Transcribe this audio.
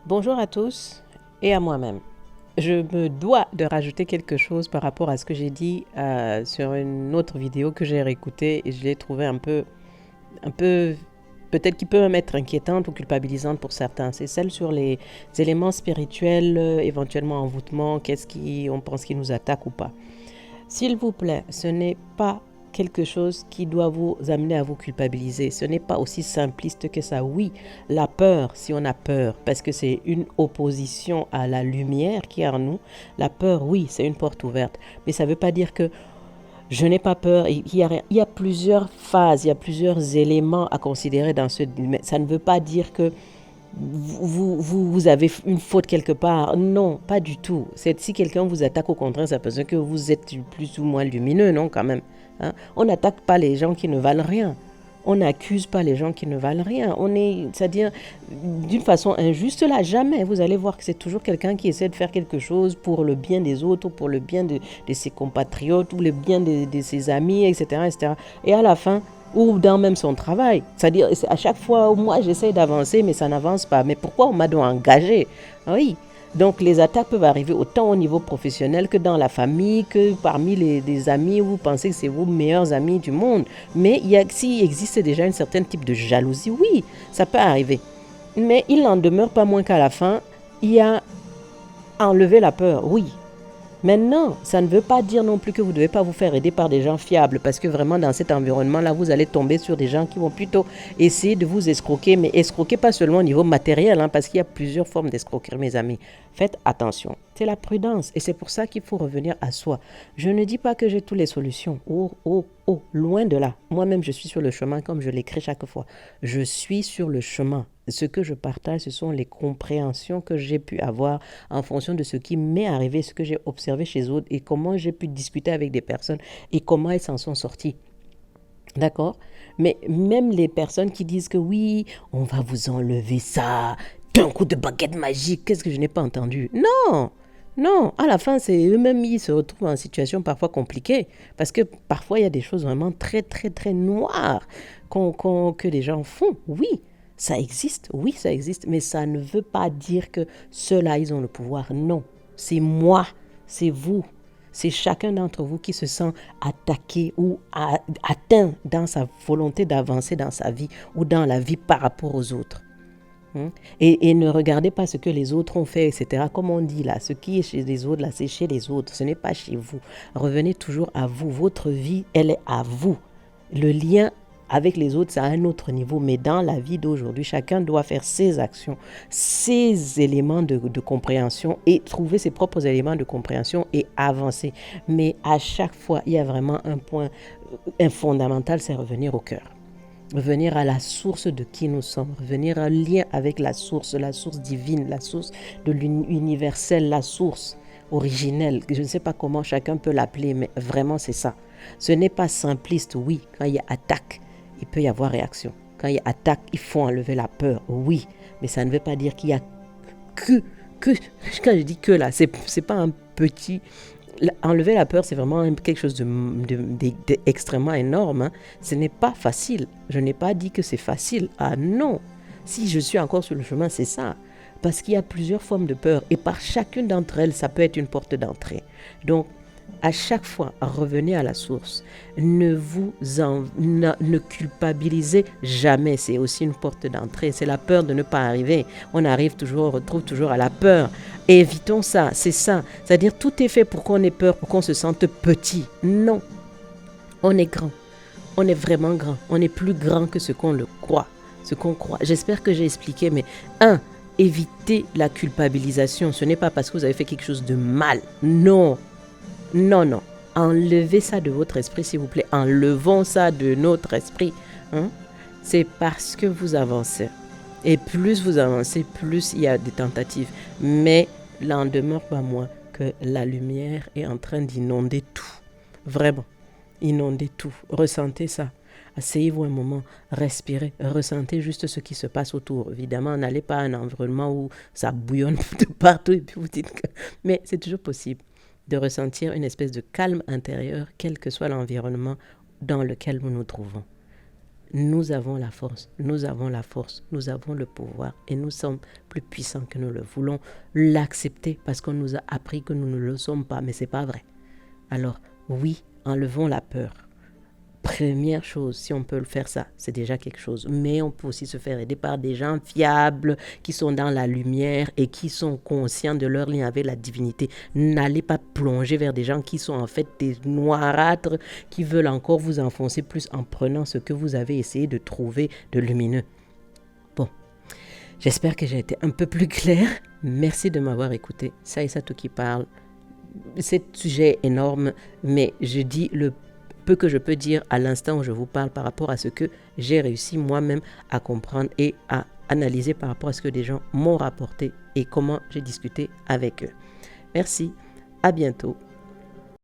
Bonjour à tous et à moi-même. Je me dois de rajouter quelque chose par rapport à ce que j'ai dit sur une autre vidéo que j'ai réécoutée et je l'ai trouvé un peu, peut-être qui peut même être inquiétante ou culpabilisante pour certains. C'est celle sur les éléments spirituels, éventuellement envoûtement, on pense qui nous attaque ou pas. S'il vous plaît, ce n'est pas quelque chose qui doit vous amener à vous culpabiliser. Ce n'est pas aussi simpliste que ça. Oui, la peur, si on a peur, parce que c'est une opposition à la lumière qui est en nous, la peur, oui, c'est une porte ouverte. Mais ça ne veut pas dire que je n'ai pas peur. Il y a plusieurs phases, il y a plusieurs éléments à considérer dans ce... Ça ne veut pas dire que vous avez une faute quelque part. Non, pas du tout. Si quelqu'un vous attaque, au contraire, ça peut dire que vous êtes plus ou moins lumineux, non, quand même. Hein? On n'attaque pas les gens qui ne valent rien. On n'accuse pas les gens qui ne valent rien. C'est-à-dire, d'une façon injuste, là, jamais. Vous allez voir que c'est toujours quelqu'un qui essaie de faire quelque chose pour le bien des autres, ou pour le bien de ses compatriotes, ou le bien de ses amis, etc., etc. Et à la fin, ou dans même son travail. C'est-à-dire, à chaque fois, moi, j'essaie d'avancer, mais ça n'avance pas. Mais pourquoi on m'a donc engagé? Oui. Donc, les attaques peuvent arriver autant au niveau professionnel que dans la famille, que parmi les amis où vous pensez que c'est vos meilleurs amis du monde. Mais s'il existe déjà un certain type de jalousie, oui, ça peut arriver. Mais il n'en demeure pas moins qu'à la fin, il y a enlever la peur, oui. Maintenant, ça ne veut pas dire non plus que vous ne devez pas vous faire aider par des gens fiables, parce que vraiment dans cet environnement-là, vous allez tomber sur des gens qui vont plutôt essayer de vous escroquer, mais escroquer pas seulement au niveau matériel, parce qu'il y a plusieurs formes d'escroquerie, mes amis. Faites attention, c'est la prudence, et c'est pour ça qu'il faut revenir à soi. Je ne dis pas que j'ai toutes les solutions, loin de là. Moi-même, je suis sur le chemin, comme je l'écris chaque fois. Je suis sur le chemin. Ce que je partage, ce sont les compréhensions que j'ai pu avoir en fonction de ce qui m'est arrivé, ce que j'ai observé chez d'autres et comment j'ai pu discuter avec des personnes et comment elles s'en sont sorties. D'accord? Mais même les personnes qui disent que oui, on va vous enlever ça d'un coup de baguette magique, qu'est-ce que je n'ai pas entendu? Non! Non, à la fin, c'est eux-mêmes, ils se retrouvent en situation parfois compliquée. Parce que parfois, il y a des choses vraiment très, très, très noires que les gens font. Oui, ça existe, oui, ça existe. Mais ça ne veut pas dire que ceux-là, ils ont le pouvoir. Non, c'est moi, c'est vous. C'est chacun d'entre vous qui se sent attaqué ou atteint dans sa volonté d'avancer dans sa vie ou dans la vie par rapport aux autres. Et ne regardez pas ce que les autres ont fait, etc. Comme on dit là, ce qui est chez les autres, là, c'est chez les autres. Ce n'est pas chez vous. Revenez toujours à vous. Votre vie, elle est à vous. Le lien avec les autres, c'est à un autre niveau. Mais dans la vie d'aujourd'hui, chacun doit faire ses actions, ses éléments de compréhension et trouver ses propres éléments de compréhension et avancer. Mais à chaque fois, il y a vraiment un point fondamental, c'est revenir au cœur. Revenir à la source de qui nous sommes, revenir en lien avec la source divine, la source de l'universel, la source originelle. Je ne sais pas comment chacun peut l'appeler, mais vraiment c'est ça. Ce n'est pas simpliste, oui. Quand il y a attaque, il peut y avoir réaction. Quand il y a attaque, il faut enlever la peur, oui. Mais ça ne veut pas dire qu'il y a que, que quand je dis que là, c'est pas un petit... Enlever la peur, c'est vraiment quelque chose d'extrêmement énorme. Ce n'est pas facile. Je n'ai pas dit que c'est facile. Ah non. Si je suis encore sur le chemin, c'est ça. Parce qu'il y a plusieurs formes de peur. Et par chacune d'entre elles, ça peut être une porte d'entrée. Donc, à chaque fois, revenez à la source. Ne culpabilisez jamais. C'est aussi une porte d'entrée. C'est la peur de ne pas arriver. On retrouve toujours à la peur. Et évitons ça. C'est ça. C'est-à-dire, tout est fait pour qu'on ait peur, pour qu'on se sente petit. Non. On est grand. On est vraiment grand. On est plus grand que ce qu'on le croit. Ce qu'on croit. J'espère que j'ai expliqué, mais évitez la culpabilisation. Ce n'est pas parce que vous avez fait quelque chose de mal. Non. Non, non. Enlevez ça de votre esprit, s'il vous plaît. Enlevons ça de notre esprit. C'est parce que vous avancez. Et plus vous avancez, plus il y a des tentatives. Mais il n'en demeure pas moins que la lumière est en train d'inonder tout. Vraiment. Inonder tout. Ressentez ça. Asseyez-vous un moment, respirez, ressentez juste ce qui se passe autour. Évidemment, n'allez pas à un environnement où ça bouillonne de partout et puis vous dites que... Mais c'est toujours possible de ressentir une espèce de calme intérieur, quel que soit l'environnement dans lequel nous nous trouvons. Nous avons la force, nous avons la force, nous avons le pouvoir et nous sommes plus puissants que nous le voulons l'accepter parce qu'on nous a appris que nous ne le sommes pas, mais c'est pas vrai. Alors oui, enlevons la peur. Première chose, si on peut le faire ça, c'est déjà quelque chose. Mais on peut aussi se faire aider par des gens fiables qui sont dans la lumière et qui sont conscients de leur lien avec la divinité. N'allez pas plonger vers des gens qui sont en fait des noirâtres, qui veulent encore vous enfoncer plus en prenant ce que vous avez essayé de trouver de lumineux. Bon, j'espère que j'ai été un peu plus claire. Merci de m'avoir écouté. Ça et ça tout qui parle. C'est un sujet énorme, mais je dis le peu que je peux dire à l'instant où je vous parle par rapport à ce que j'ai réussi moi-même à comprendre et à analyser par rapport à ce que des gens m'ont rapporté et comment j'ai discuté avec eux. Merci, à bientôt.